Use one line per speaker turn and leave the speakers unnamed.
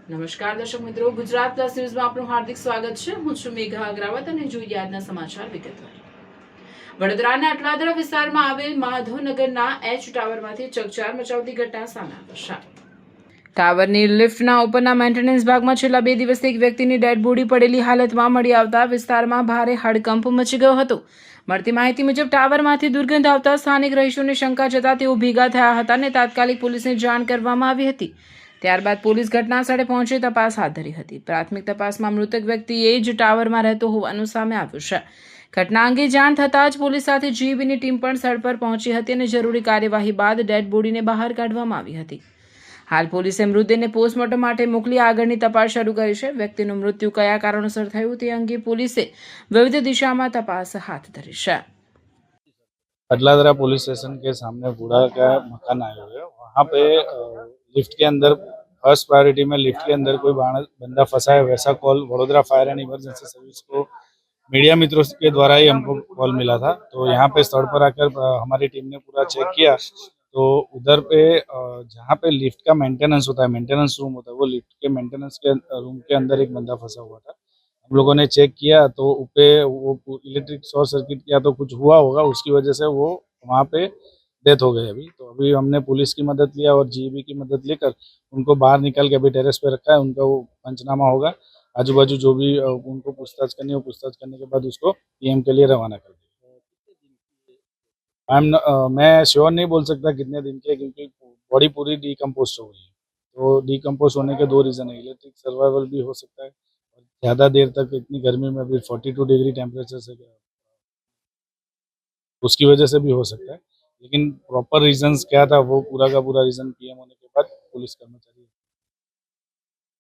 નમસ્કાર દર્શક મિત્રો, ગુજરાત પ્લસ ન્યૂઝમાં આપનું હાર્દિક સ્વાગત છે. હું છું મેઘા અગ્રાવત અને જોઈએ આજના સમાચાર વિગતવાર. વડોદરાના અટલાદરા વિસ્તારમાં આવેલ માધવનગરના એચ ટાવરમાંથી ચકચાર મચાવતી ઘટના સામે આવી છે. ટાવરની લિફ્ટના ઉપરના મેન્ટેનન્સ ભાગમાં છેલ્લા 2 દિવસથી એક વ્યક્તિની ડેડ બોડી પડેલી હાલતમાં મળી આવતા વિસ્તારમાં ભારે હડકંપ મચી ગયો હતો. મળતી માહિતી મુજબ ટાવરમાંથી દુર્ગંધ આવતા સ્થાનિક રહીશોને શંકા જતા તેઓ ભેગા થયા હતા અને તાત્કાલિક પોલીસને જાણ કરવામાં આવી હતી. ત્યારબાદ પોલીસ ઘટના સ્થળે પહોંચી તપાસ હાથ ધરી હતી. પ્રાથમિક તપાસમાં મૃતક વ્યક્તિ એ જ ટાવરમાં રહેતો હોવાનું સામે આવ્યું છે. ઘટના અંગે જાણ થતાં જ પોલીસ સાથે જીબીની ટીમ પણ સ્થળ પર પહોંચી હતી અને જરૂરી કાર્યવાહી બાદ ડેડ બોડીને બહાર કાઢવામાં આવી હતી. હાલ પોલીસે મૃતદેહને પોસ્ટમોર્ટમ માટે મોકલી આગળની તપાસ શરૂ કરી છે. વ્યક્તિનું મૃત્યુ કયા કારણોસર થયું તે અંગે પોલીસે વિવિધ દિશામાં તપાસ હાથ ધરી છે.
अटलादरा पुलिस स्टेशन के सामने बूढ़ा का मकान आया हुआ है। वहाँ पे लिफ्ट के अंदर फर्स्ट प्रायोरिटी में लिफ्ट के अंदर कोई बंदा फंसा है, वैसा call Vadodara fire and emergency service को मीडिया मित्रों के द्वारा ही हमको कॉल मिला था। तो यहाँ पे स्थल पर आकर हमारी टीम ने पूरा चेक किया तो उधर पे जहाँ पे लिफ्ट का मेंटेनेंस होता है, मेंटेनेंस रूम होता है, वो लिफ्ट के मेंटेनेंस के रूम के अंदर एक बंदा फंसा हुआ था। हम लोगों ने चेक किया तो ऊपे वो इलेक्ट्रिक शॉर्ट सर्किट किया तो कुछ हुआ होगा, उसकी वजह से वो वहाँ पे डेथ हो गई। अभी हमने पुलिस की मदद लिया और जीबी की मदद लेकर उनको बाहर निकाल के अभी टेरेस पे रखा है। उनका वो पंचनामा होगा, आजू बाजू जो भी उनको पूछताछ करनी है, पूछताछ करने के बाद उसको पीएम के लिए रवाना कर देंगे। मैं श्योर नहीं बोल सकता कितने दिन के, क्योंकि बॉडी पूरी डिकम्पोज हो गई है। तो डिकम्पोज होने के 2 रीज़न है, इलेक्ट्रिक सर्वाइवल भी हो सकता है, ज़्यादा देर तक इतनी गर्मी में भी 42 डिग्री टेम्परेचर से उसकी वजह से भी हो सकता है। लेकिन प्रॉपर रीजंस क्या था वो पूरा का पूरा रीजन पीएम होने के बाद पुलिस कर्मचारी